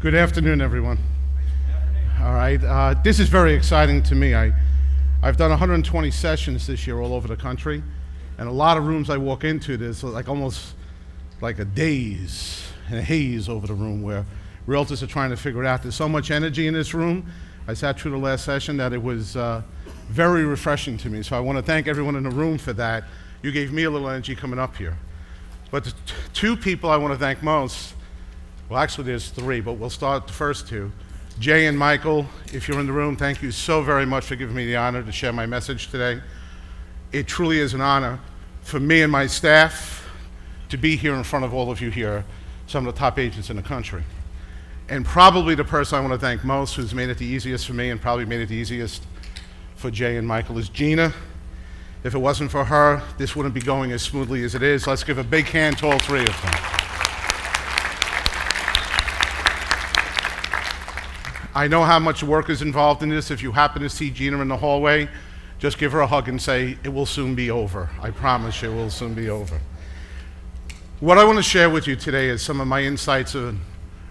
Good afternoon, everyone. All right, this is very exciting to me. I've done 120 sessions this year all over the country, and a lot of rooms I walk into, there's like almost like a daze and a haze over the room where realtors are trying to figure it out. There's so much energy in this room. I sat through the last session that it was very refreshing to me, so I want to thank everyone in the room for that. You gave me a little energy coming up here. But the two people I want to thank most, well, actually there's three, but we'll start with the first two. Jay and Michael, if you're in the room, thank you so very much for giving me the honor to share my message today. It truly is an honor for me and my staff to be here in front of all of you here, some of the top agents in the country. And probably the person I want to thank most, who's made it the easiest for me and probably made it the easiest for Jay and Michael, is Gina. If it wasn't for her, this wouldn't be going as smoothly as it is. Let's give a big hand to all three of them. I know how much work is involved in this. If you happen to see Gina in the hallway, just give her a hug and say, it will soon be over. I promise you, it will soon be over. What I want to share with you today is some of my insights on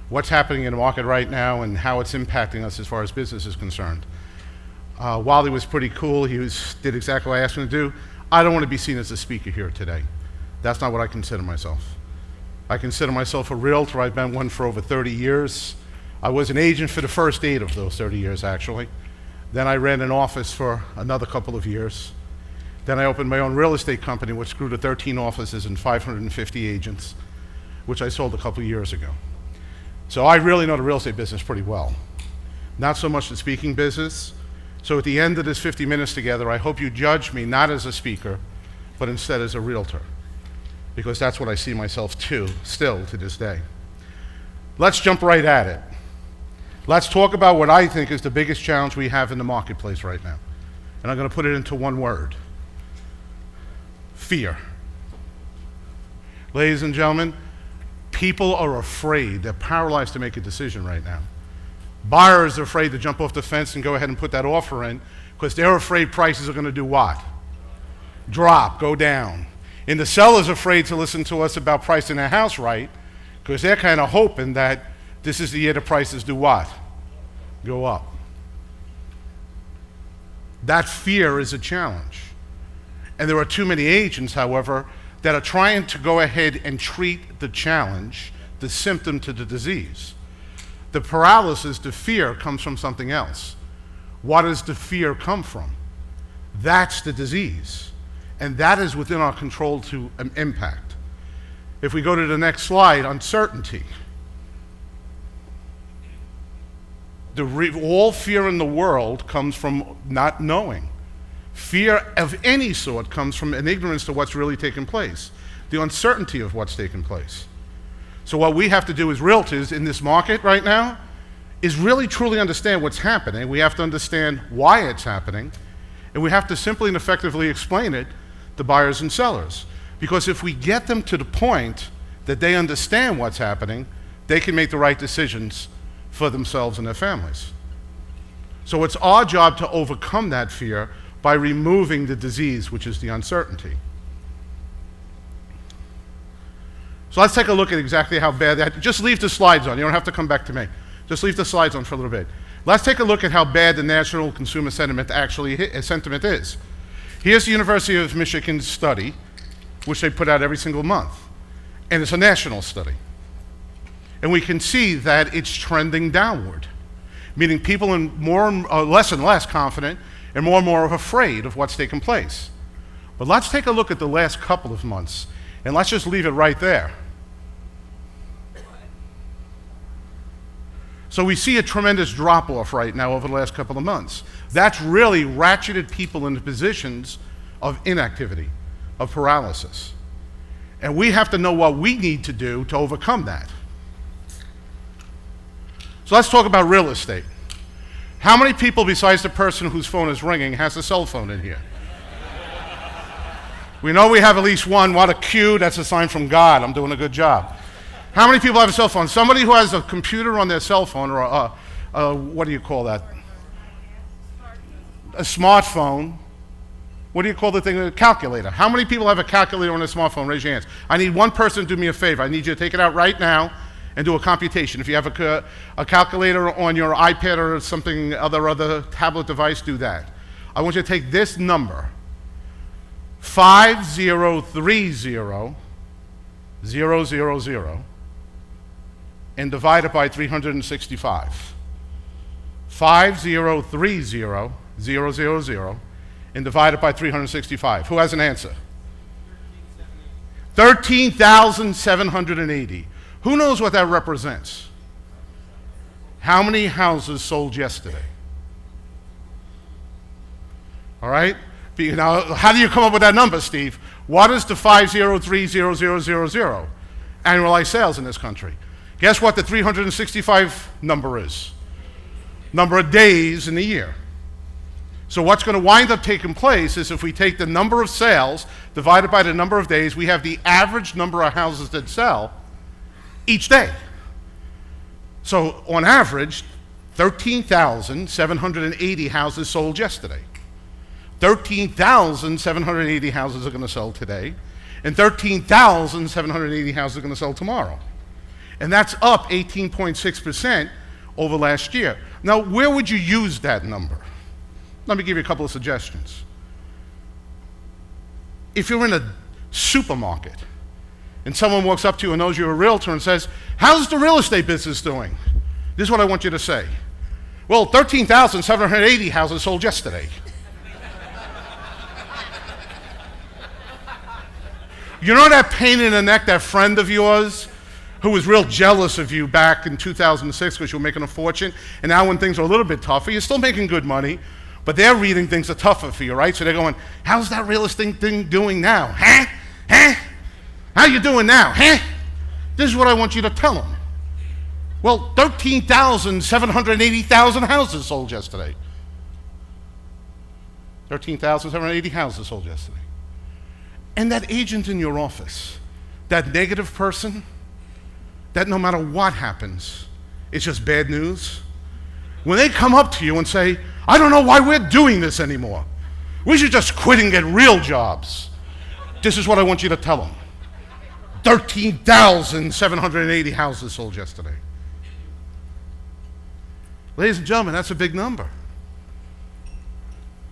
what's happening in the market right now and how it's impacting us as far as business is concerned. Wally was pretty cool. He did exactly what I asked him to do. I don't want to be seen as a speaker here today. That's not what I consider myself. I consider myself a realtor. I've been one for over 30 years. I was an agent for the first 8 of those 30 years, actually. Then I ran an office for another couple of years. Then I opened my own real estate company, which grew to 13 offices and 550 agents, which I sold a couple of years ago. So I really know the real estate business pretty well. Not so much the speaking business. So at the end of this 50 minutes together, I hope you judge me not as a speaker, but instead as a realtor, because that's what I see myself still to this day. Let's jump right at it. Let's talk about what I think is the biggest challenge we have in the marketplace right now. And I'm going to put it into one word: fear. Ladies and gentlemen, people are afraid. They're paralyzed to make a decision right now. Buyers are afraid to jump off the fence and go ahead and put that offer in because they're afraid prices are going to do what? Drop, go down. And the seller's afraid to listen to us about pricing their house right because they're kind of hoping that this is the year the prices do what? Go up. That fear is a challenge. And there are too many agents, however, that are trying to go ahead and treat the challenge, the symptom to the disease. The paralysis, the fear, comes from something else. What does the fear come from? That's the disease. And that is within our control to impact. If we go to the next slide, uncertainty. All fear in the world comes from not knowing. Fear of any sort comes from an ignorance to what's really taking place, the uncertainty of what's taking place. So what we have to do as realtors in this market right now is really truly understand what's happening. We have to understand why it's happening, and we have to simply and effectively explain it to buyers and sellers. Because if we get them to the point that they understand what's happening, they can make the right decisions for themselves and their families. So it's our job to overcome that fear by removing the disease, which is the uncertainty. So let's take a look at exactly how bad that, just leave the slides on, you don't have to come back to me. Just leave the slides on for a little bit. Let's take a look at how bad the national consumer sentiment is. Here's the University of Michigan's study, which they put out every single month. And it's a national study. And we can see that it's trending downward, meaning people are less and less confident and more afraid of what's taking place. But let's take a look at the last couple of months, and let's just leave it right there. So we see a tremendous drop-off right now over the last couple of months. That's really ratcheted people into positions of inactivity, of paralysis. And we have to know what we need to do to overcome that. So let's talk about real estate. How many people besides the person whose phone is ringing has a cell phone in here? We know we have at least one. What a cue, that's a sign from God. I'm doing a good job. How many people have a cell phone? Somebody who has a computer on their cell phone, or what do you call that? A smartphone. What do you call the thing? A calculator. How many people have a calculator on their smartphone? Raise your hands. I need one person to do me a favor. I need you to take it out right now and do a computation. If you have a calculator on your iPad or something, other tablet device, do that. I want you to take this number, 5030,000, and divide it by 365. 5030,000, and divide it by 365. Who has an answer? 13,780. Who knows what that represents? How many houses sold yesterday? All right? Now, how do you come up with that number, Steve? What is the 503,000 annualized sales in this country? Guess what the 365 number is? Number of days in the year. So what's going to wind up taking place is if we take the number of sales divided by the number of days, we have the average number of houses that sell each day. So on average, 13,780 houses sold yesterday. 13,780 houses are going to sell today, and 13,780 houses are going to sell tomorrow. And that's up 18.6% over last year. Now, where would you use that number? Let me give you a couple of suggestions. If you're in a supermarket and someone walks up to you and knows you're a realtor and says, how's the real estate business doing? This is what I want you to say. Well, 13,780 houses sold yesterday. You know that pain in the neck, that friend of yours who was real jealous of you back in 2006 because you were making a fortune, and now when things are a little bit tougher, you're still making good money, but they're reading things are tougher for you, right? So they're going, how's that real estate thing doing now? Huh? Huh? How you doing now? Huh? This is what I want you to tell them. Well, 13,780,000 houses sold yesterday. 13,780 houses sold yesterday. And that agent in your office, that negative person, that no matter what happens, it's just bad news. When they come up to you and say, I don't know why we're doing this anymore. We should just quit and get real jobs. This is what I want you to tell them. 13,780 houses sold yesterday. Ladies and gentlemen, that's a big number.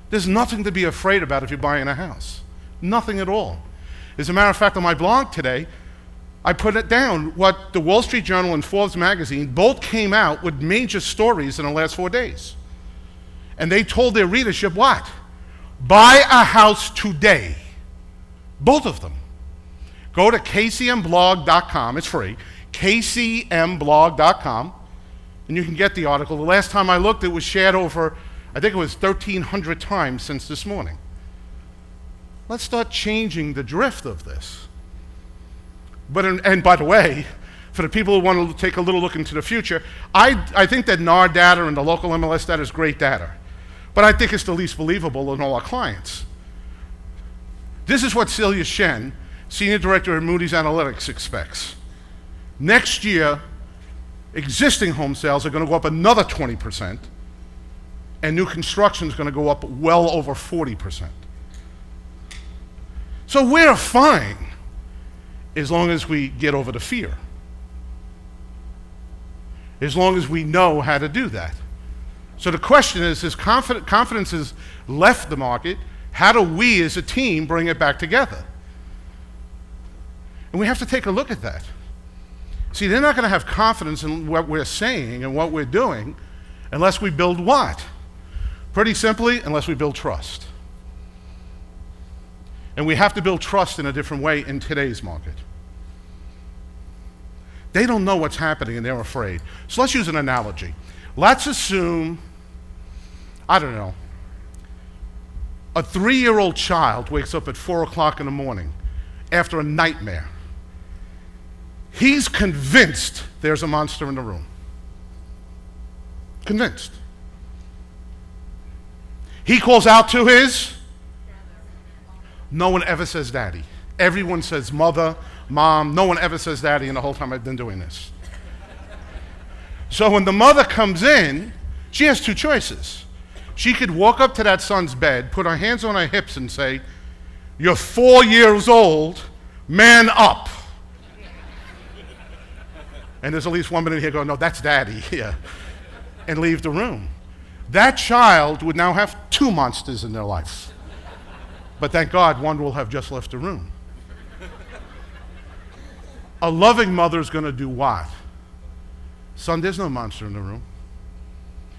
There's nothing to be afraid about if you're buying a house. Nothing at all. As a matter of fact, on my blog today, I put it down what the Wall Street Journal and Forbes magazine both came out with major stories in the last 4 days. And they told their readership what? Buy a house today. Both of them. Go to kcmblog.com, it's free, kcmblog.com, and you can get the article. The last time I looked, it was shared over, I think it was 1,300 times since this morning. Let's start changing the drift of this. And by the way, for the people who want to take a little look into the future, I think that NAR data and the local MLS data is great data. But I think it's the least believable in all our clients. This is what Celia Shen, Senior Director at Moody's Analytics, expects. Next year, existing home sales are going to go up another 20%, and new construction is going to go up well over 40%. So we're fine as long as we get over the fear. As long as we know how to do that. So the question is confidence has left the market, how do we as a team bring it back together? And we have to take a look at that. See, they're not going to have confidence in what we're saying and what we're doing unless we build what? Pretty simply, unless we build trust. And we have to build trust in a different way in today's market. They don't know what's happening and they're afraid. So let's use an analogy. Let's assume, I don't know, a 3-year-old child wakes up at 4 o'clock in the morning after a nightmare. He's convinced there's a monster in the room. Convinced. He calls out to his? No one ever says daddy. Everyone says mother, mom. No one ever says daddy in the whole time I've been doing this. So when the mother comes in, she has 2 choices. She could walk up to that son's bed, put her hands on her hips and say, you're 4 years old, man up. And there's at least one minute here going, no, that's daddy, yeah, and leave the room. That child would now have two monsters in their life. But thank God, one will have just left the room. A loving mother is going to do what? Son, there's no monster in the room.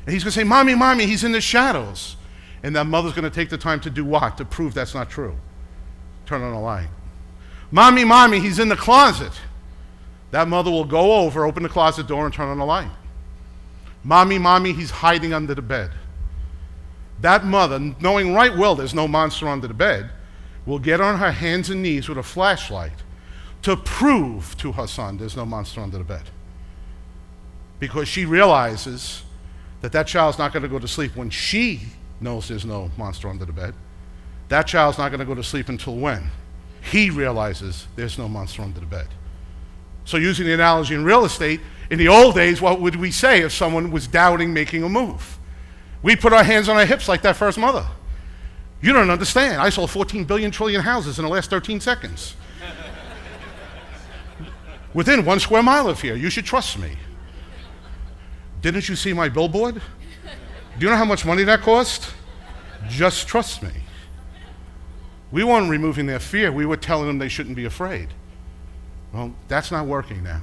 And he's going to say, Mommy, Mommy, he's in the shadows. And that mother's going to take the time to do what? To prove that's not true. Turn on a light. Mommy, Mommy, he's in the closet. That mother will go over, open the closet door, and turn on the light. Mommy, Mommy, he's hiding under the bed. That mother, knowing right well there's no monster under the bed, will get on her hands and knees with a flashlight to prove to her son there's no monster under the bed. Because she realizes that that child's not going to go to sleep when she knows there's no monster under the bed. That child's not going to go to sleep until when he realizes there's no monster under the bed. So using the analogy in real estate, in the old days, what would we say if someone was doubting making a move? We'd put our hands on our hips like that first mother. You don't understand. I sold 14 billion trillion houses in the last 13 seconds. Within 1 square mile of here. You should trust me. Didn't you see my billboard? Do you know how much money that cost? Just trust me. We weren't removing their fear. We were telling them they shouldn't be afraid. Well, that's not working now.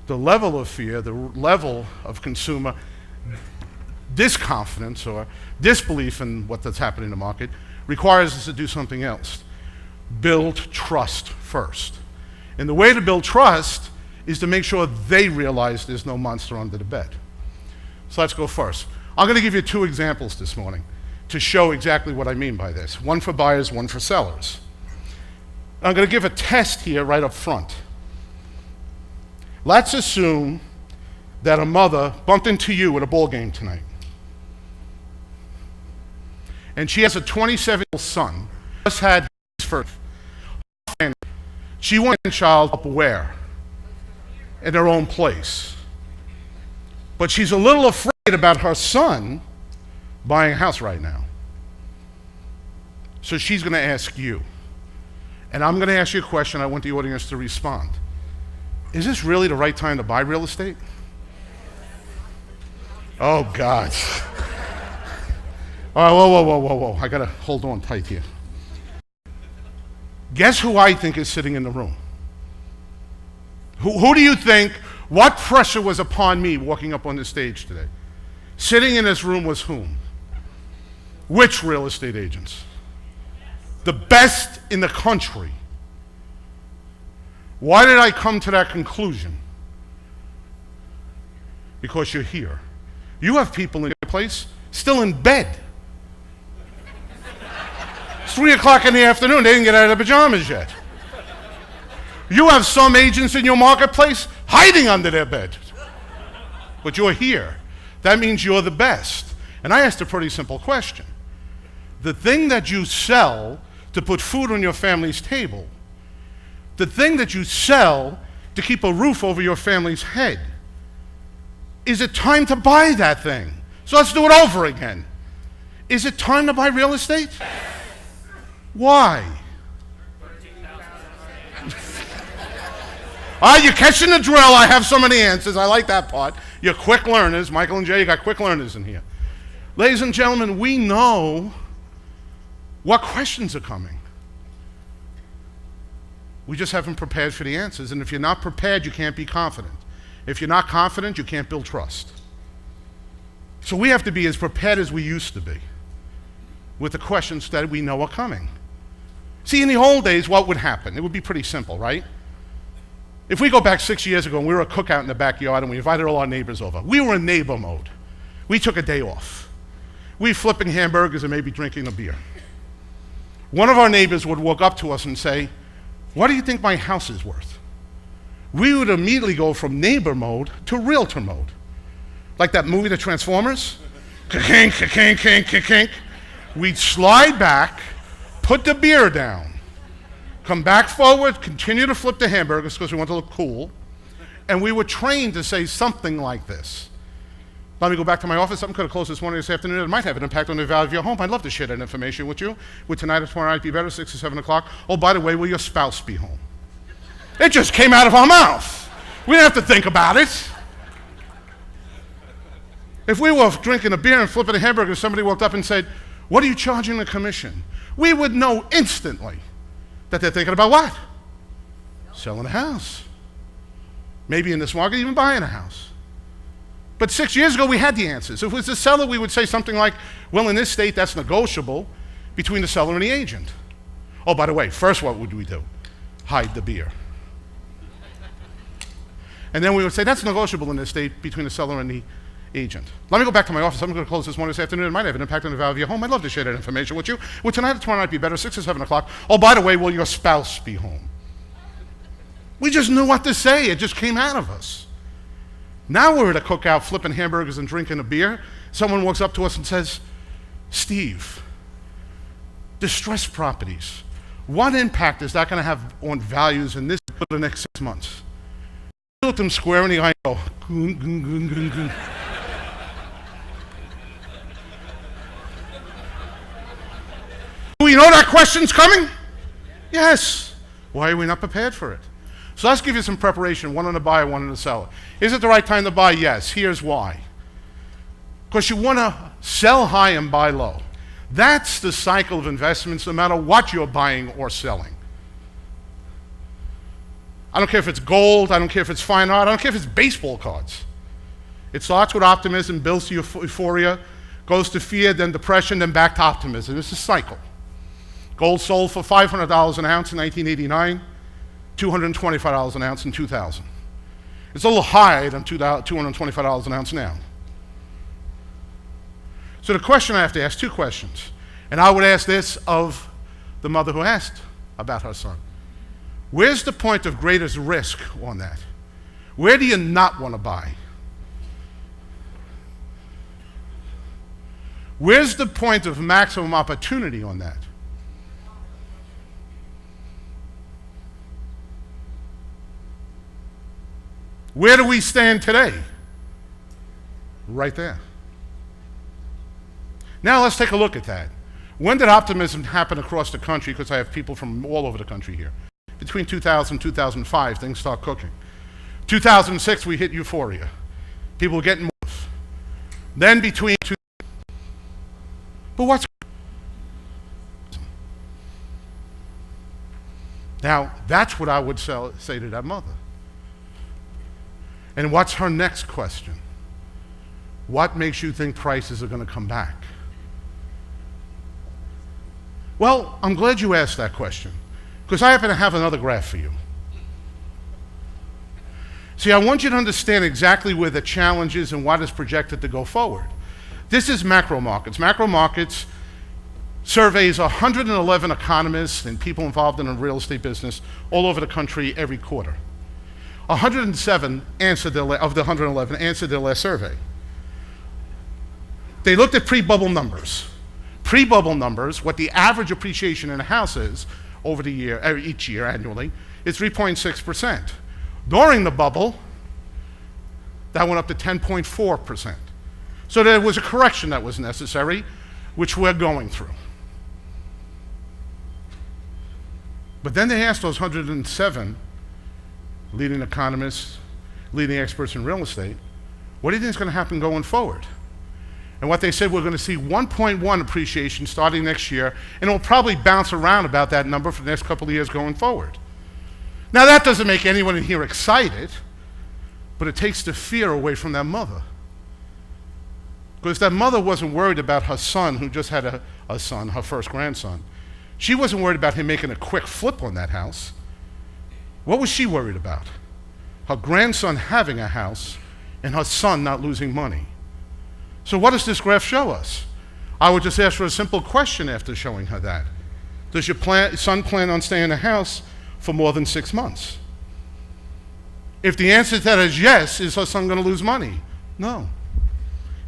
The level of fear, the level of consumer disconfidence or disbelief in what's happening in the market requires us to do something else. Build trust first. And the way to build trust is to make sure they realize there's no monster under the bed. So let's go first. I'm going to give you 2 examples this morning to show exactly what I mean by this. One for buyers, one for sellers. I'm going to give a test here right up front. Let's assume that a mother bumped into you at a ball game tonight. And she has a 27-year-old son, just had his first. She wants a child up where? In their own place. But she's a little afraid about her son buying a house right now. So she's going to ask you. And I'm going to ask you a question. I want the audience to respond. Is this really the right time to buy real estate? Oh, God. All right, whoa. I got to hold on tight here. Guess who I think is sitting in the room? Who do you think, what pressure was upon me walking up on the stage today? Sitting in this room was whom? Which real estate agents? The best in the country. Why did I come to that conclusion? Because you're here. You have people in your place still in bed. It's 3 o'clock in the afternoon, they didn't get out of their pajamas yet. You have some agents in your marketplace hiding under their bed. But you're here. That means you're the best. And I asked a pretty simple question. The thing that you sell to put food on your family's table, the thing that you sell to keep a roof over your family's head, is it time to buy that thing? So let's do it over again. Is it time to buy real estate? Why? You're catching the drill. I have so many answers. I like that part. You're quick learners. Michael and Jay, you got quick learners in here. Ladies and gentlemen, we know what questions are coming. We just haven't prepared for the answers. And if you're not prepared, you can't be confident. If you're not confident, you can't build trust. So we have to be as prepared as we used to be with the questions that we know are coming. See, in the old days, what would happen? It would be pretty simple, right? If we go back 6 years ago and we were a cookout in the backyard and we invited all our neighbors over, we were in neighbor mode. We took a day off. We flipping hamburgers and maybe drinking a beer. One of our neighbors would walk up to us and say, "What do you think my house is worth?" We would immediately go from neighbor mode to realtor mode. Like that movie, The Transformers? Ka-kink, ka-kink, kink, ka-kink. We'd slide back, put the beer down, come back forward, continue to flip the hamburgers because we want to look cool, and we were trained to say something like this. Let me go back to my office. Something could have closed this afternoon. It might have an impact on the value of your home. I'd love to share that information with you. Would tonight or tomorrow night be better, 6 or 7 o'clock? Oh, by the way, will your spouse be home? It just came out of our mouth. We didn't have to think about it. If we were drinking a beer and flipping a hamburger and somebody walked up and said, "What are you charging the commission?" we would know instantly that they're thinking about what? Selling a house. Maybe in this market, even buying a house. But 6 years ago, we had the answers. If it was the seller, we would say something like, well, in this state, that's negotiable between the seller and the agent. Oh, by the way, first what would we do? Hide the beer. And then we would say, that's negotiable in this state between the seller and the agent. Let me go back to my office. I'm going to close this morning, this afternoon. It might have an impact on the value of your home. I'd love to share that information with you. Well, tonight or tomorrow night be better, 6 or 7 o'clock. Oh, by the way, will your spouse be home? We just knew what to say. It just came out of us. Now we're at a cookout flipping hamburgers and drinking a beer. Someone walks up to us and says, Steve, distressed properties, what impact is that going to have on values in this for the next 6 months? I look them square in the eye and go, goon, goon, goon, goon, goon. Do we know that question's coming? Yes. Why are we not prepared for it? So let's give you some preparation, one on the buyer, one on the seller. Is it the right time to buy? Yes. Here's why. Because you want to sell high and buy low. That's the cycle of investments, no matter what you're buying or selling. I don't care if it's gold, I don't care if it's fine art, I don't care if it's baseball cards. It starts with optimism, builds to euphoria, goes to fear, then depression, then back to optimism. It's a cycle. Gold sold for $500 an ounce in 1989. $225 an ounce in 2000. It's a little higher than $225 an ounce now. So the question I have to ask, 2 questions. And I would ask this of the mother who asked about her son. Where's the point of greatest risk on that? Where do you not want to buy? Where's the point of maximum opportunity on that? Where do we stand today? Right there. Now let's take a look at that. When did optimism happen across the country? Because I have people from all over the country here. Between 2000 and 2005, things start cooking. 2006, we hit euphoria. People were getting more. Then between but what's now, that's what I would say to that mother. And what's her next question? What makes you think prices are going to come back? Well, I'm glad you asked that question, because I happen to have another graph for you. See, I want you to understand exactly where the challenge is and what is projected to go forward. This is macro markets. Macro markets surveys 111 economists and people involved in the real estate business all over the country every quarter. 107 answered of the 111 answered their last survey. They looked at pre-bubble numbers. Pre-bubble numbers, what the average appreciation in a house is over the year, each year annually, is 3.6%. During the bubble, that went up to 10.4%. So there was a correction that was necessary, which we're going through. But then they asked those 107 leading economists, leading experts in real estate, what do you think is going to happen going forward? And what they said, we're going to see 1.1 appreciation starting next year, and it will probably bounce around about that number for the next couple of years going forward. Now that doesn't make anyone in here excited, but it takes the fear away from that mother. Because that mother wasn't worried about her son, who just had a son, her first grandson. She wasn't worried about him making a quick flip on that house. What was she worried about? Her grandson having a house and her son not losing money. So what does this graph show us? I would just ask her a simple question after showing her that. Does your son plan on staying in the house for more than 6 months? If the answer to that is yes, is her son going to lose money? No.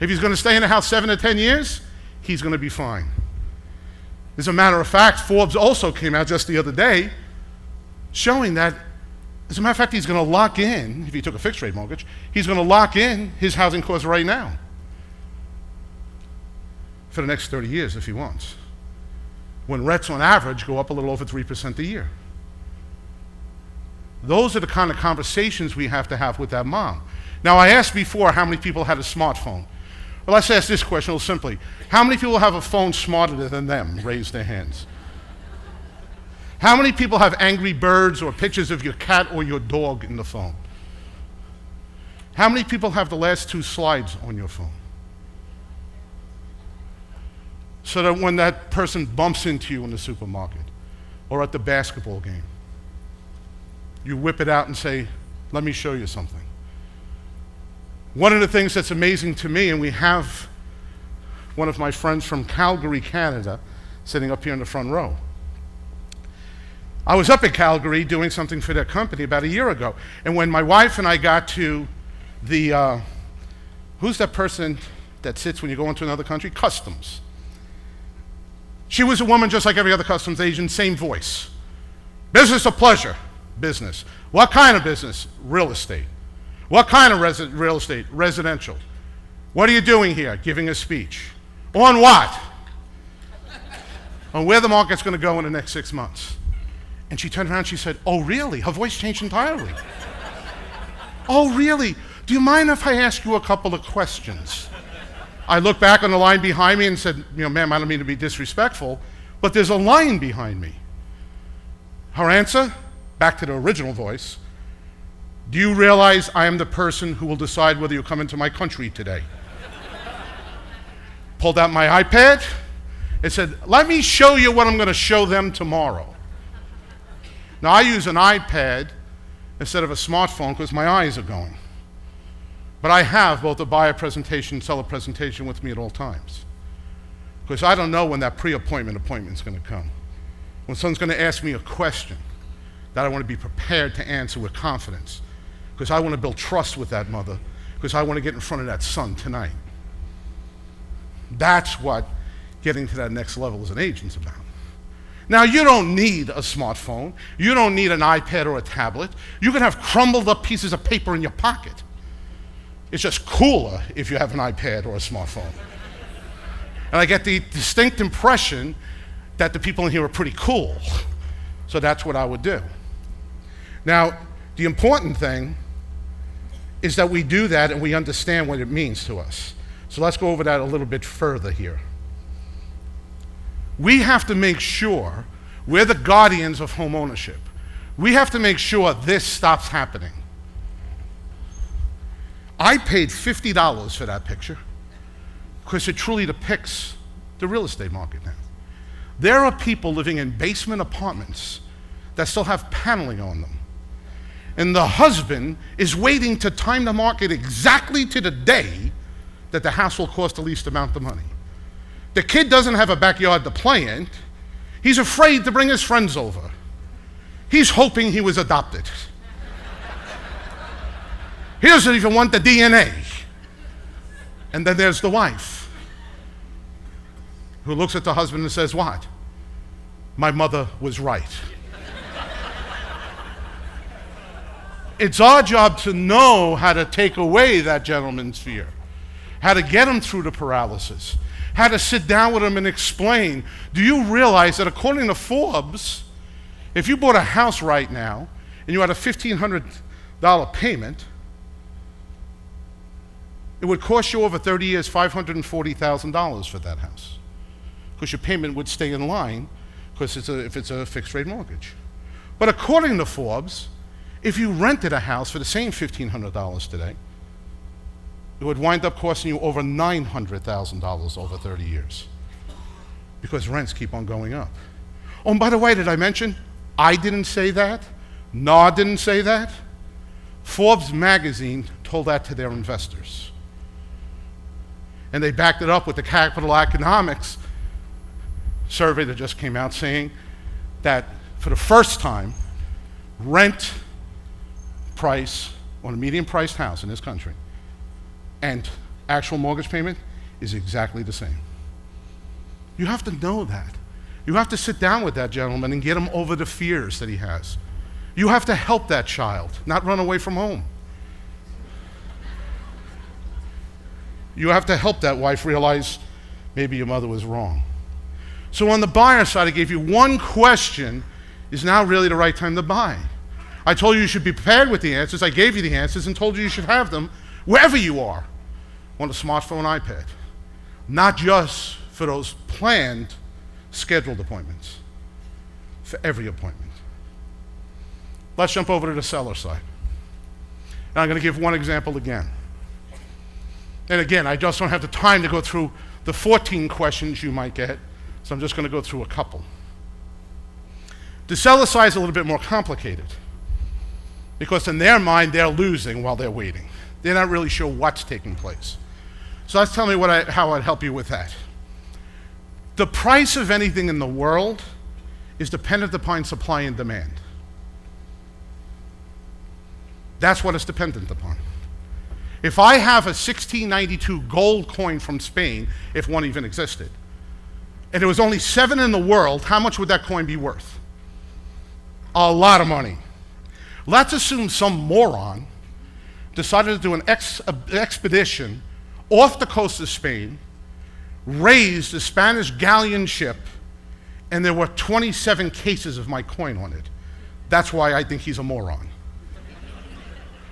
If he's going to stay in the house 7 to 10 years, he's going to be fine. As a matter of fact, Forbes also came out just the other day showing that, as a matter of fact, he's going to lock in, if he took a fixed rate mortgage, he's going to lock in his housing costs right now for the next 30 years if he wants, when rents on average go up a little over 3% a year. Those are the kind of conversations we have to have with that mom. Now, I asked before how many people had a smartphone. Well, let's ask this question real simply. How many people have a phone smarter than them? Raise their hands. How many people have Angry Birds or pictures of your cat or your dog in the phone? How many people have the last 2 slides on your phone? So that when that person bumps into you in the supermarket or at the basketball game, you whip it out and say, let me show you something. One of the things that's amazing to me, and we have one of my friends from Calgary, Canada, sitting up here in the front row. I was up in Calgary doing something for their company about a year ago, and when my wife and I got to the, who's that person that sits when you go into another country? Customs. She was a woman just like every other customs agent, same voice. Business or pleasure? Business. What kind of business? Real estate. What kind of real estate? Residential. What are you doing here? Giving a speech. On what? On where the market's going to go in the next 6 months. And she turned around and she said, oh, really? Her voice changed entirely. Oh, really? Do you mind if I ask you a couple of questions? I looked back on the line behind me and said, ma'am, I don't mean to be disrespectful, but there's a line behind me. Her answer, back to the original voice, do you realize I am the person who will decide whether you come into my country today? Pulled out my iPad and said, let me show you what I'm going to show them tomorrow. Now, I use an iPad instead of a smartphone because my eyes are going. But I have both a buyer presentation and seller presentation with me at all times. Because I don't know when that appointment's going to come. When someone's going to ask me a question that I want to be prepared to answer with confidence. Because I want to build trust with that mother. Because I want to get in front of that son tonight. That's what getting to that next level as an agent's about. Now, you don't need a smartphone. You don't need an iPad or a tablet. You can have crumbled up pieces of paper in your pocket. It's just cooler if you have an iPad or a smartphone. And I get the distinct impression that the people in here are pretty cool. So that's what I would do. Now, the important thing is that we do that and we understand what it means to us. So let's go over that a little bit further here. We have to make sure we're the guardians of home ownership. We have to make sure this stops happening. I paid $50 for that picture because it truly depicts the real estate market now. There are people living in basement apartments that still have paneling on them. And the husband is waiting to time the market exactly to the day that the house will cost the least amount of money. The kid doesn't have a backyard to play in. He's afraid to bring his friends over. He's hoping he was adopted. He doesn't even want the DNA. And then there's the wife, who looks at the husband and says, what? My mother was right. It's our job to know how to take away that gentleman's fear, how to get him through the paralysis, how to sit down with him and explain. Do you realize that according to Forbes, if you bought a house right now and you had a $1,500 payment, it would cost you over 30 years $540,000 for that house, because your payment would stay in line because if it's a fixed rate mortgage. But according to Forbes, if you rented a house for the same $1,500 today, it would wind up costing you over $900,000 over 30 years, because rents keep on going up. Oh, and by the way, did I mention I didn't say that? NAR didn't say that? Forbes magazine told that to their investors. And they backed it up with the capital economics survey that just came out saying that for the first time, rent price on a medium-priced house in this country and actual mortgage payment is exactly the same. You have to know that. You have to sit down with that gentleman and get him over the fears that he has. You have to help that child, not run away from home. You have to help that wife realize maybe your mother was wrong. So on the buyer side, I gave you one question, is now really the right time to buy? I told you you should be prepared with the answers. I gave you the answers and told you you should have them wherever you are, on a smartphone, iPad. Not just for those planned, scheduled appointments, for every appointment. Let's jump over to the seller side. And I'm going to give one example again. And again, I just don't have the time to go through the 14 questions you might get, so I'm just going to go through a couple. The seller side is a little bit more complicated because in their mind, they're losing while they're waiting. They're not really sure what's taking place. So let's tell me how I'd help you with that. The price of anything in the world is dependent upon supply and demand. That's what it's dependent upon. If I have a 1692 gold coin from Spain, if one even existed, and there was only 7 in the world, how much would that coin be worth? A lot of money. Let's assume some moron decided to do an expedition off the coast of Spain, raised a Spanish galleon ship, and there were 27 cases of my coin on it. That's why I think he's a moron.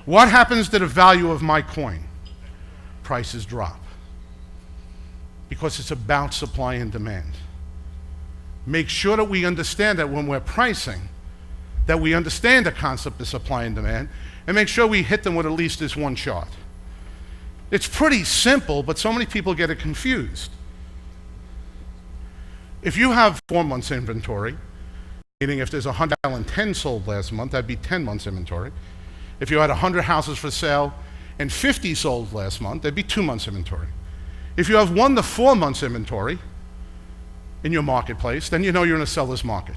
What happens to the value of my coin? Prices drop. Because it's about supply and demand. Make sure that we understand that when we're pricing, that we understand the concept of supply and demand, and make sure we hit them with at least this one chart. It's pretty simple, but so many people get it confused. If you have 4 months inventory, meaning if there's 110 sold last month, that'd be 10 months inventory. If you had 100 houses for sale and 50 sold last month, that'd be 2 months inventory. If you have 1 to 4 months inventory in your marketplace, then you know you're in a seller's market.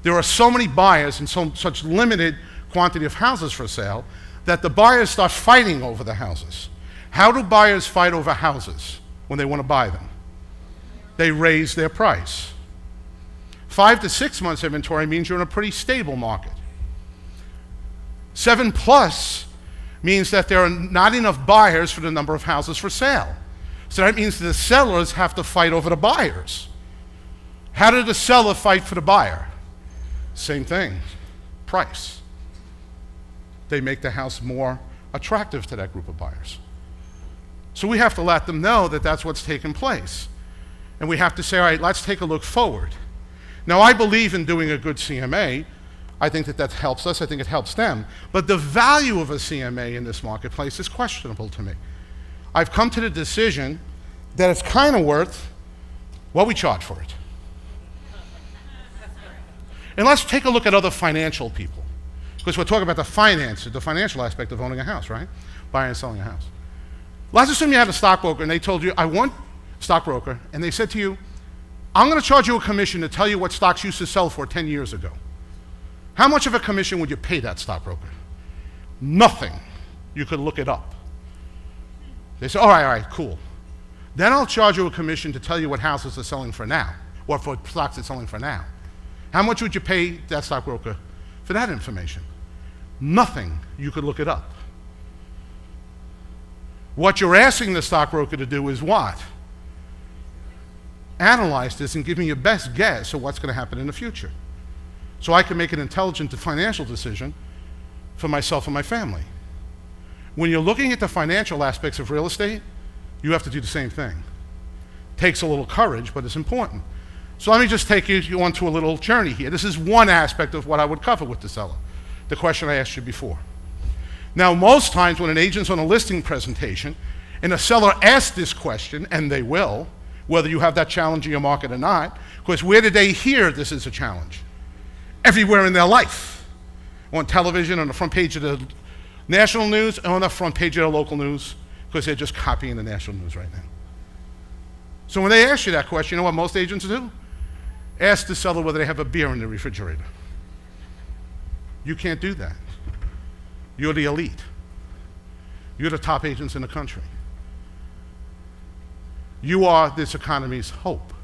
There are so many buyers and such limited quantity of houses for sale that the buyers start fighting over the houses. How do buyers fight over houses when they want to buy them? They raise their price. 5 to 6 months inventory means you're in a pretty stable market. 7+ means that there are not enough buyers for the number of houses for sale. So that means the sellers have to fight over the buyers. How did the seller fight for the buyer? Same thing, price. They make the house more attractive to that group of buyers. So we have to let them know that that's what's taking place. And we have to say, all right, let's take a look forward. Now, I believe in doing a good CMA. I think that helps us. I think it helps them. But the value of a CMA in this marketplace is questionable to me. I've come to the decision that it's kind of worth what we charge for it. And let's take a look at other financial people. Because we're talking about the financial aspect of owning a house, right? Buying and selling a house. Let's assume you had a stockbroker and they told you, I want stockbroker, and they said to you, I'm going to charge you a commission to tell you what stocks used to sell for 10 years ago. How much of a commission would you pay that stockbroker? Nothing. You could look it up. They say, all right, cool. Then I'll charge you a commission to tell you what houses are selling for now, or for stocks that's selling for now. How much would you pay that stockbroker for that information? Nothing. You could look it up. What you're asking the stockbroker to do is what? Analyze this and give me your best guess of what's going to happen in the future, so I can make an intelligent financial decision for myself and my family. When you're looking at the financial aspects of real estate, you have to do the same thing. Takes a little courage, but it's important. So let me just take you on to a little journey here. This is one aspect of what I would cover with the seller, the question I asked you before. Now, most times when an agent's on a listing presentation and a seller asks this question, and they will, whether you have that challenge in your market or not, because where did they hear this is a challenge? Everywhere in their life. On television, on the front page of the national news, and on the front page of the local news, because they're just copying the national news right now. So when they ask you that question, you know what most agents do? Ask the seller whether they have a beer in the refrigerator. You can't do that. You're the elite. You're the top agents in the country. You are this economy's hope.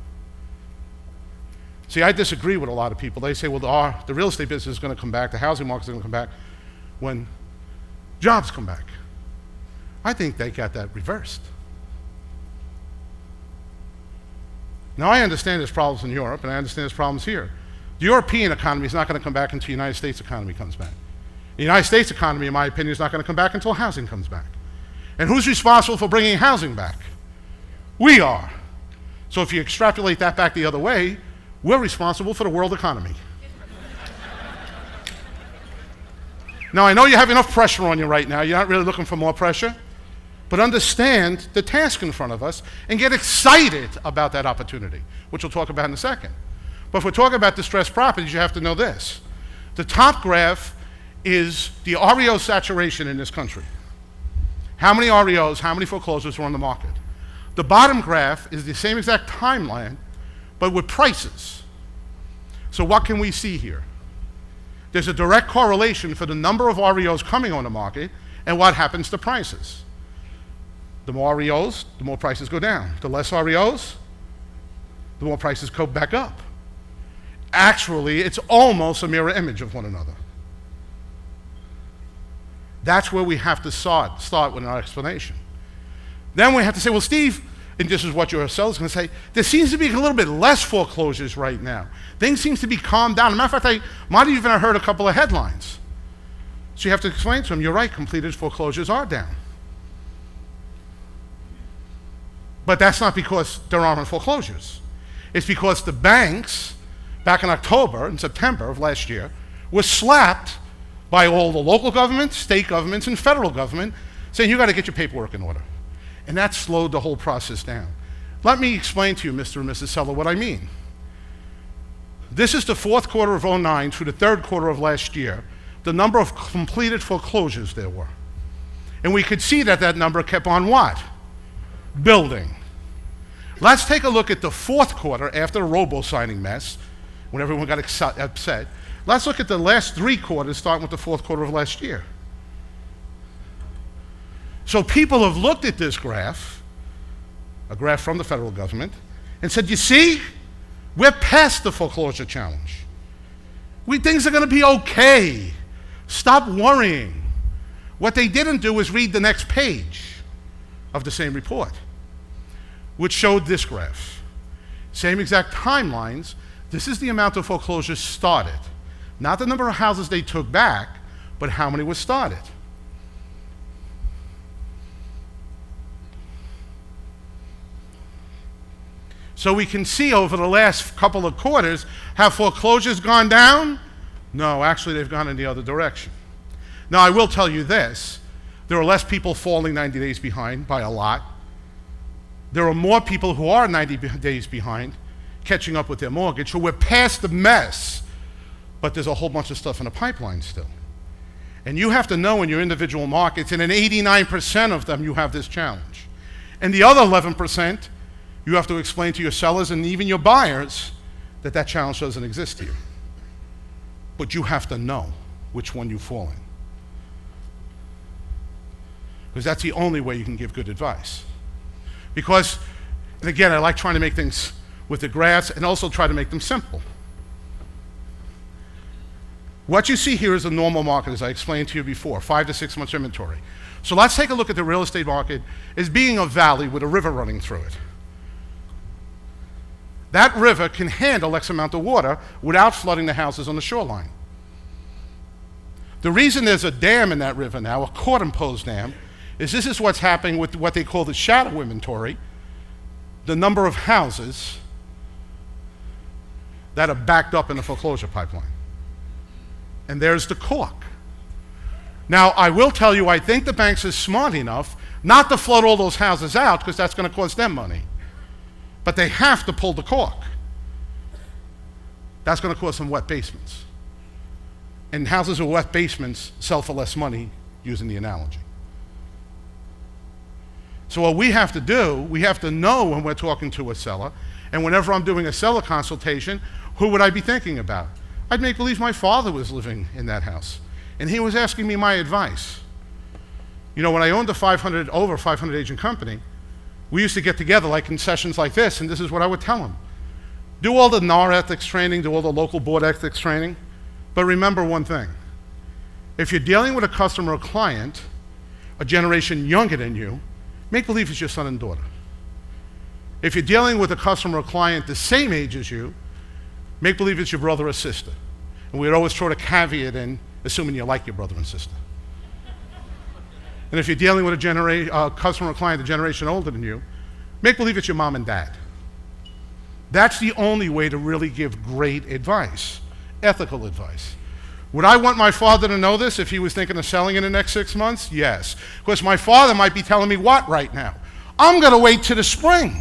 See, I disagree with a lot of people. They say, well, the real estate business is going to come back, the housing market is going to come back when jobs come back. I think they got that reversed. Now, I understand there's problems in Europe, and I understand there's problems here. The European economy is not going to come back until the United States economy comes back. The United States economy, in my opinion, is not going to come back until housing comes back. And who's responsible for bringing housing back? We are. So if you extrapolate that back the other way, we're responsible for the world economy. Now, I know you have enough pressure on you right now. You're not really looking for more pressure. But understand the task in front of us and get excited about that opportunity, which we'll talk about in a second. But if we're talking about distressed properties, you have to know this. The top graph is the REO saturation in this country. How many REOs, how many foreclosures are on the market? The bottom graph is the same exact timeline, but with prices. So what can we see here? There's a direct correlation for the number of REOs coming on the market and what happens to prices. The more REOs, the more prices go down. The less REOs, the more prices go back up. Actually, it's almost a mirror image of one another. That's where we have to start with our explanation. Then we have to say, well, Steve, and this is what your seller's going to say, there seems to be a little bit less foreclosures right now. Things seem to be calmed down. As a matter of fact, I might have even heard a couple of headlines. So you have to explain to them, you're right, completed foreclosures are down. But that's not because there aren't foreclosures. It's because the banks, back in October and September of last year, were slapped by all the local governments, state governments, and federal government, saying you got to get your paperwork in order. And that slowed the whole process down. Let me explain to you, Mr. and Mrs. Seller, what I mean. This is the fourth quarter of 2009 through the third quarter of last year, the number of completed foreclosures there were. And we could see that that number kept on what? Building. Let's take a look at the fourth quarter after the robo-signing mess, when everyone got upset. Let's look at the last 3 quarters, starting with the fourth quarter of last year. So people have looked at this graph, a graph from the federal government, and said, you see, we're past the foreclosure challenge. Things are going to be okay. Stop worrying. What they didn't do is read the next page of the same report, which showed this graph. Same exact timelines. This is the amount of foreclosures started. Not the number of houses they took back, but how many were started. So we can see over the last couple of quarters, have foreclosures gone down? No, actually they've gone in the other direction. Now I will tell you this, there are less people falling 90 days behind by a lot. There are more people who are 90 days behind catching up with their mortgage, who we're past the mess, but there's a whole bunch of stuff in the pipeline still. And you have to know in your individual markets, and in 89% of them you have this challenge. And the other 11%, you have to explain to your sellers and even your buyers that that challenge doesn't exist here. But you have to know which one you fall in. Because that's the only way you can give good advice. Because, and again, I like trying to make things with the graphs and also try to make them simple. What you see here is a normal market, as I explained to you before, 5 to 6 months inventory. So let's take a look at the real estate market as being a valley with a river running through it. That river can handle X amount of water without flooding the houses on the shoreline. The reason there's a dam in that river now, a court-imposed dam, is this is what's happening with what they call the shadow inventory, the number of houses that are backed up in the foreclosure pipeline. And there's the cork. Now, I will tell you, I think the banks are smart enough not to flood all those houses out because that's going to cost them money. But they have to pull the cork. That's going to cause some wet basements. And houses with wet basements sell for less money, using the analogy. So what we have to do, we have to know when we're talking to a seller, and whenever I'm doing a seller consultation, who would I be thinking about? I'd make believe my father was living in that house, and he was asking me my advice. You know, when I owned a over 500 agent company, we used to get together like in sessions like this, and this is what I would tell them. Do all the NAR ethics training, do all the local board ethics training, but remember one thing. If you're dealing with a customer or client, a generation younger than you, make believe it's your son and daughter. If you're dealing with a customer or client the same age as you, make believe it's your brother or sister. And we'd always throw the caveat in, assuming you like your brother and sister. And if you're dealing with a customer or client a generation older than you, make believe it's your mom and dad. That's the only way to really give great advice, ethical advice. Would I want my father to know this if he was thinking of selling in the next 6 months? Yes. Because my father might be telling me what right now? I'm going to wait till the spring.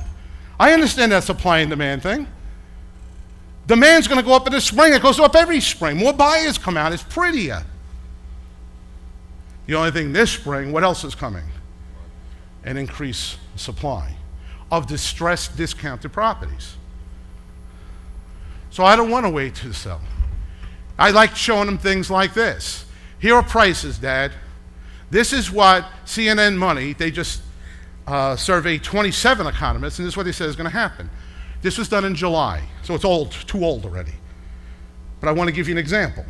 I understand that supply and demand thing. Demand's going to go up in the spring. It goes up every spring. More buyers come out. It's prettier. The only thing this spring, what else is coming? An increased supply of distressed, discounted properties. So I don't want to wait to sell. I like showing them things like this. Here are prices, Dad. This is what CNN Money, they just surveyed 27 economists, and this is what they said is going to happen. This was done in July, so it's old, too old already. But I want to give you an example.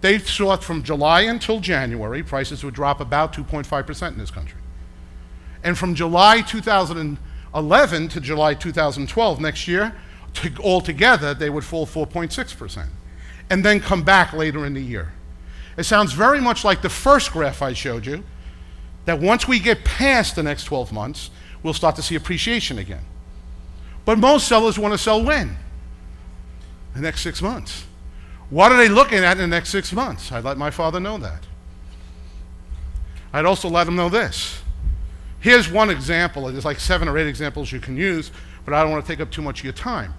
They thought from July until January, prices would drop about 2.5% in this country. And from July 2011 to July 2012, next year, altogether, they would fall 4.6%, and then come back later in the year. It sounds very much like the first graph I showed you, that once we get past the next 12 months, we'll start to see appreciation again. But most sellers want to sell when? The next 6 months. What are they looking at in the next 6 months? I'd let my father know that. I'd also let him know this. Here's one example. There's like 7 or 8 examples you can use, but I don't want to take up too much of your time.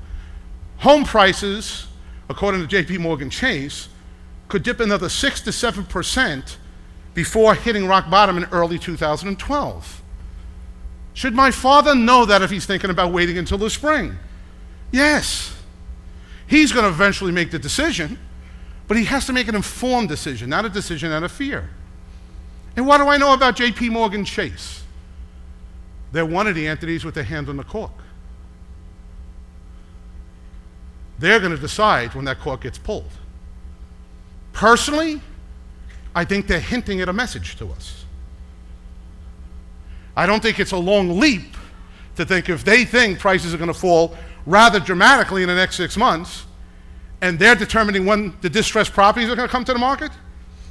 Home prices, according to J.P. Morgan Chase, could dip another 6 to 7% before hitting rock bottom in early 2012. Should my father know that if he's thinking about waiting until the spring? Yes. He's going to eventually make the decision, but he has to make an informed decision, not a decision out of fear. And what do I know about J.P. Morgan Chase? They're one of the entities with their hand on the cork. They're going to decide when that cork gets pulled. Personally, I think they're hinting at a message to us. I don't think it's a long leap to think if they think prices are going to fall rather dramatically in the next 6 months, and they're determining when the distressed properties are going to come to the market,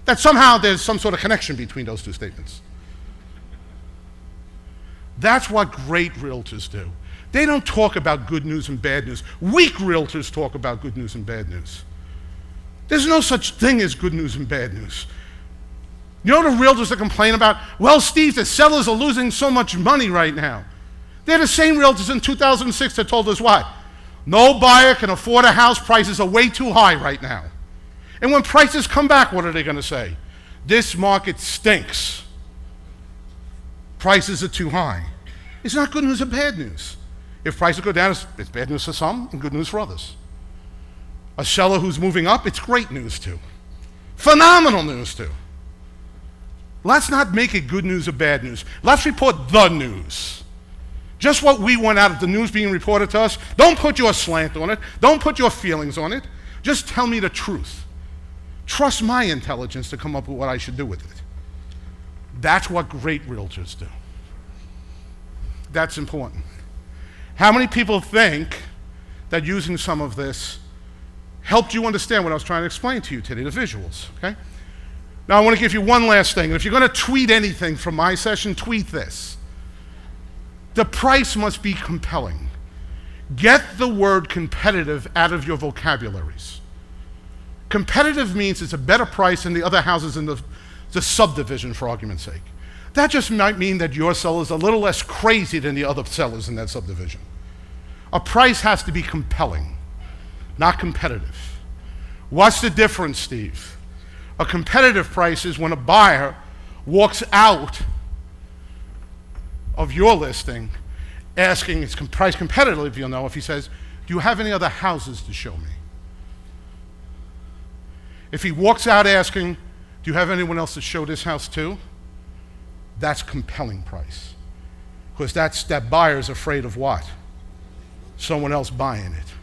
that somehow there's some sort of connection between those two statements. That's what great realtors do. They don't talk about good news and bad news. Weak realtors talk about good news and bad news. There's no such thing as good news and bad news. You know the realtors that complain about, well, Steve, the sellers are losing so much money right now. They're the same realtors in 2006 that told us what? No buyer can afford a house, prices are way too high right now. And when prices come back, what are they going to say? This market stinks. Prices are too high. It's not good news or bad news. If prices go down, it's bad news for some and good news for others. A seller who's moving up, it's great news too. Phenomenal news too. Let's not make it good news or bad news. Let's report the news. Just what we want out of the news being reported to us. Don't put your slant on it. Don't put your feelings on it. Just tell me the truth. Trust my intelligence to come up with what I should do with it. That's what great realtors do. That's important. How many people think that using some of this helped you understand what I was trying to explain to you today, the visuals, okay? Now I want to give you one last thing. If you're going to tweet anything from my session, tweet this. The price must be compelling. Get the word competitive out of your vocabularies. Competitive means it's a better price than the other houses in the subdivision, for argument's sake. That just might mean that your seller is a little less crazy than the other sellers in that subdivision. A price has to be compelling, not competitive. What's the difference, Steve? A competitive price is when a buyer walks out of your listing asking, it's price competitive, you'll know, if he says, do you have any other houses to show me? If he walks out asking, do you have anyone else to show this house to? That's compelling price. Because that buyer's afraid of what? Someone else buying it.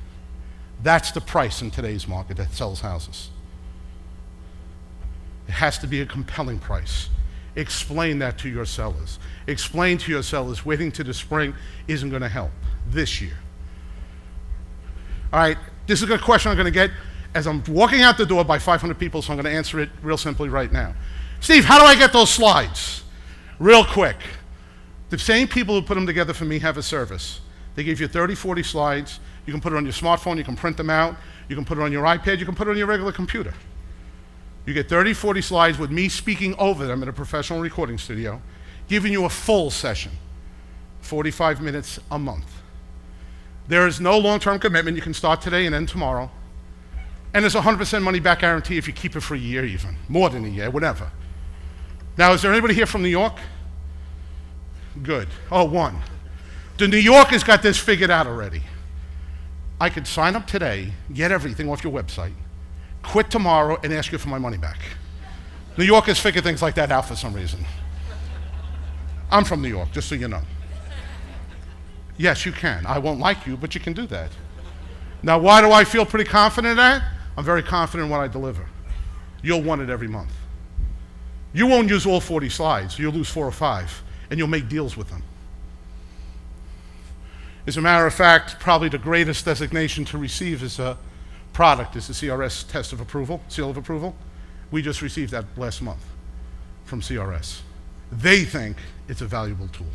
That's the price in today's market that sells houses. It has to be a compelling price. Explain that to your sellers. Explain to your sellers waiting to the spring isn't going to help this year. All right, this is a question I'm going to get. as I'm walking out the door by 500 people, so I'm going to answer it real simply right now. Steve, how do I get those slides? Real quick. The same people who put them together for me have a service. They give you 30, 40 slides. You can put it on your smartphone, you can print them out, you can put it on your iPad, you can put it on your regular computer. You get 30, 40 slides with me speaking over them in a professional recording studio, giving you a full session, 45 minutes a month. There is no long-term commitment. You can start today and end tomorrow. And there's a 100% money-back guarantee if you keep it for a year even, more than a year, whatever. Now, is there anybody here from New York? Good. Oh, one. The New Yorkers got this figured out already. I could sign up today, get everything off your website, quit tomorrow, and ask you for my money back. New Yorkers figure things like that out for some reason. I'm from New York, just so you know. Yes, you can. I won't like you, but you can do that. Now, why do I feel pretty confident in that? I'm very confident in what I deliver. You'll want it every month. You won't use all 40 slides. You'll lose 4 or 5, and you'll make deals with them. As a matter of fact, probably the greatest designation to receive as a product is the CRS test of approval, seal of approval. We just received that last month from CRS. They think it's a valuable tool.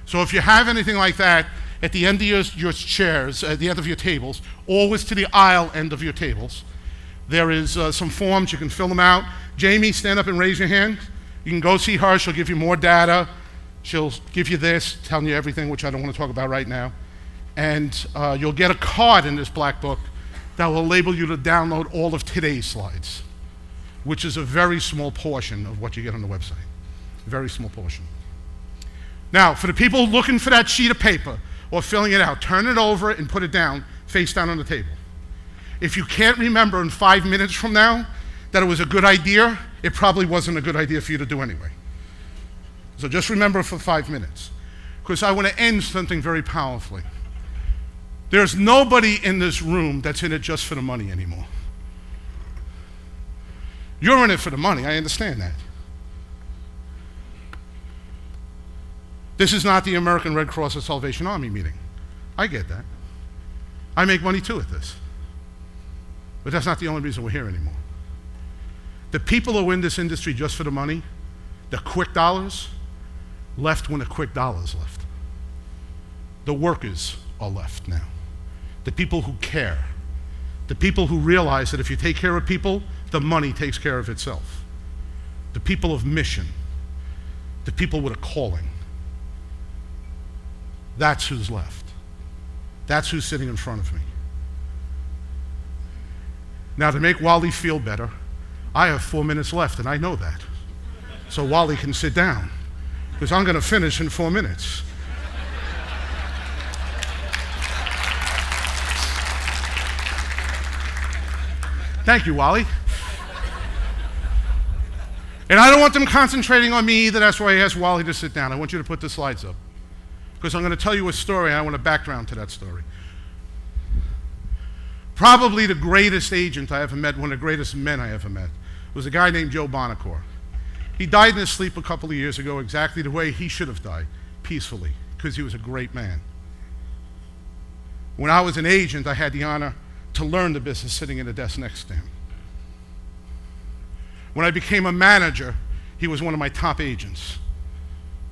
So if you have anything like that, at the end of your chairs, at the end of your tables, always to the aisle end of your tables, there is some forms. You can fill them out. Jamie, stand up and raise your hand. You can go see her. She'll give you more data. She'll give you this, telling you everything, which I don't want to talk about right now. And you'll get a card in this black book that will enable you to download all of today's slides, which is a very small portion of what you get on the website. Very small portion. Now, for the people looking for that sheet of paper or filling it out, turn it over and put it down, face down on the table. If you can't remember in 5 minutes from now that it was a good idea, it probably wasn't a good idea for you to do anyway. So just remember for 5 minutes, because I want to end something very powerfully. There's nobody in this room that's in it just for the money anymore. You're in it for the money, I understand that. This is not the American Red Cross or Salvation Army meeting. I get that. I make money too at this. But that's not the only reason we're here anymore. The people who are in this industry just for the money, the quick dollars, left when the quick dollars left. The workers are left now. The people who care. The people who realize that if you take care of people, the money takes care of itself. The people of mission. The people with a calling. That's who's left. That's who's sitting in front of me. Now, to make Wally feel better, I have 4 minutes left, and I know that. So Wally can sit down, because I'm going to finish in 4 minutes. Thank you, Wally. And I don't want them concentrating on me either. That's why I asked Wally to sit down. I want you to put the slides up, because I'm going to tell you a story, and I want a background to that story. Probably the greatest agent I ever met, one of the greatest men I ever met, was a guy named Joe Bonacore. He died in his sleep a couple of years ago, exactly the way he should have died, peacefully, because he was a great man. When I was an agent, I had the honor to learn the business sitting at a desk next to him. When I became a manager, he was one of my top agents.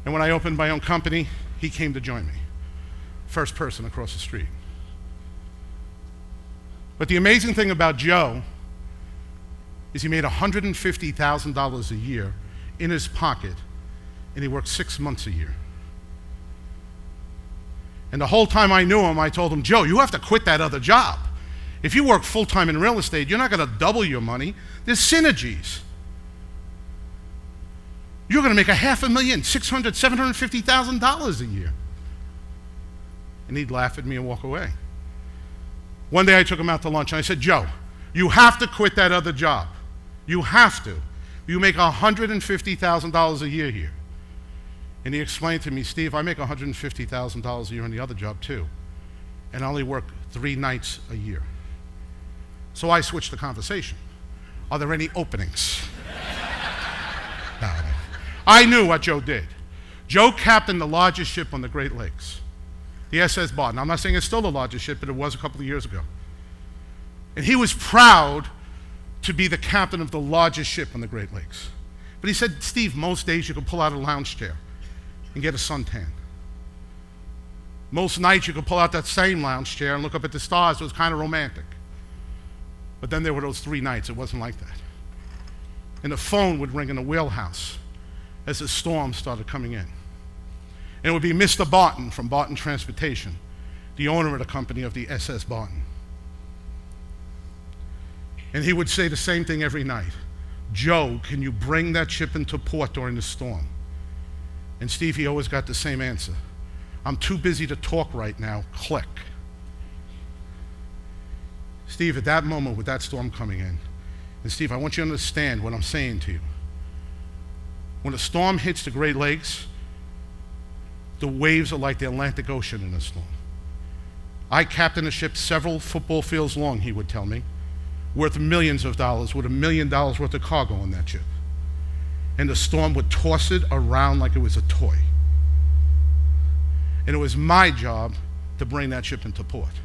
And when I opened my own company, he came to join me. First person across the street. But the amazing thing about Joe is he made $150,000 a year in his pocket, and he worked 6 months a year. And the whole time I knew him, I told him, Joe, you have to quit that other job. If you work full-time in real estate, you're not going to double your money. There's synergies. You're going to make $500,000, $600,000, $750,000 a year. And he'd laugh at me and walk away. One day I took him out to lunch and I said, Joe, you have to quit that other job. You have to. You make $150,000 a year here. And he explained to me, Steve, I make $150,000 a year in the other job too. And I only work 3 nights a year. So I switched the conversation. Are there any openings? No. I knew what Joe did. Joe captained the largest ship on the Great Lakes, the SS Barton. I'm not saying it's still the largest ship, but it was a couple of years ago. And he was proud to be the captain of the largest ship on the Great Lakes. But he said, Steve, most days you could pull out a lounge chair and get a suntan. Most nights you could pull out that same lounge chair and look up at the stars. It was kind of romantic. But then there were those 3 nights. It wasn't like that. And the phone would ring in the wheelhouse as the storm started coming in. And it would be Mr. Barton from Barton Transportation, the owner of the company of the SS Barton. And he would say the same thing every night. Joe, can you bring that ship into port during the storm? And Steve, he always got the same answer. I'm too busy to talk right now. Click. Steve, at that moment with that storm coming in, and Steve, I want you to understand what I'm saying to you. When a storm hits the Great Lakes, the waves are like the Atlantic Ocean in a storm. I captained a ship several football fields long, he would tell me, worth millions of dollars, with $1 million worth of cargo on that ship. And the storm would toss it around like it was a toy. And it was my job to bring that ship into port.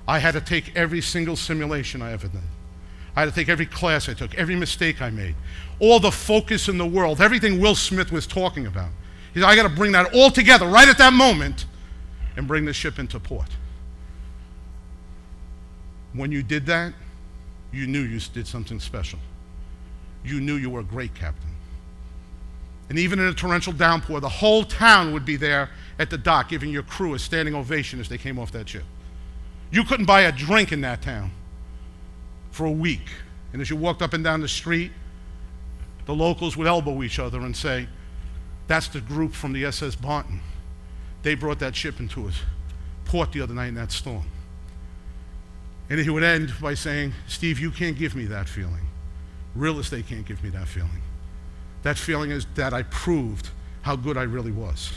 I had to take every single simulation I ever did. I had to take every class I took, every mistake I made, all the focus in the world, everything Will Smith was talking about. He said, I got to bring that all together right at that moment and bring the ship into port. When you did that, you knew you did something special. You knew you were a great captain. And even in a torrential downpour, the whole town would be there at the dock giving your crew a standing ovation as they came off that ship. You couldn't buy a drink in that town for a week. And as you walked up and down the street, the locals would elbow each other and say, that's the group from the SS Barton. They brought that ship into a port the other night in that storm. And he would end by saying, Steve, you can't give me that feeling. Real estate can't give me that feeling. That feeling is that I proved how good I really was.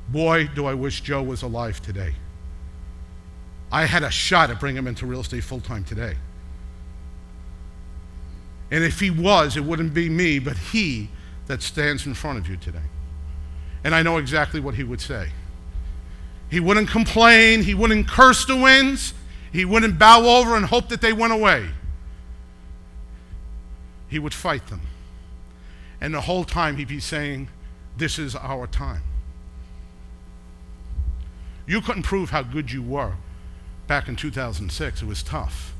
Boy, do I wish Joe was alive today. I had a shot at bringing him into real estate full-time today. And if he was, it wouldn't be me, but he that stands in front of you today. And I know exactly what he would say. He wouldn't complain. He wouldn't curse the winds. He wouldn't bow over and hope that they went away. He would fight them. And the whole time he'd be saying, this is our time. You couldn't prove how good you were back in 2006. It was tough.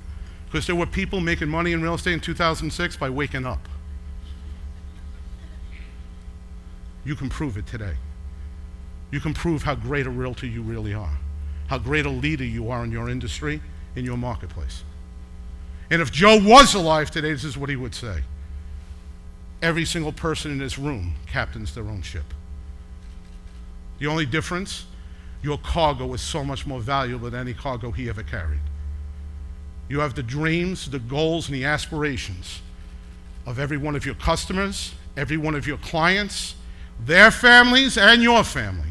Because there were people making money in real estate in 2006 by waking up. You can prove it today. You can prove how great a realtor you really are, how great a leader you are in your industry, in your marketplace. And if Joe was alive today, this is what he would say. Every single person in this room captains their own ship. The only difference, your cargo is so much more valuable than any cargo he ever carried. You have the dreams, the goals, and the aspirations of every one of your customers, every one of your clients, their families, and your family.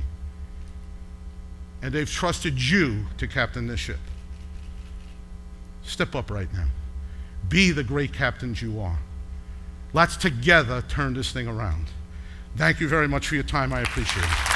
And they've trusted you to captain this ship. Step up right now. Be the great captains you are. Let's together turn this thing around. Thank you very much for your time. I appreciate it.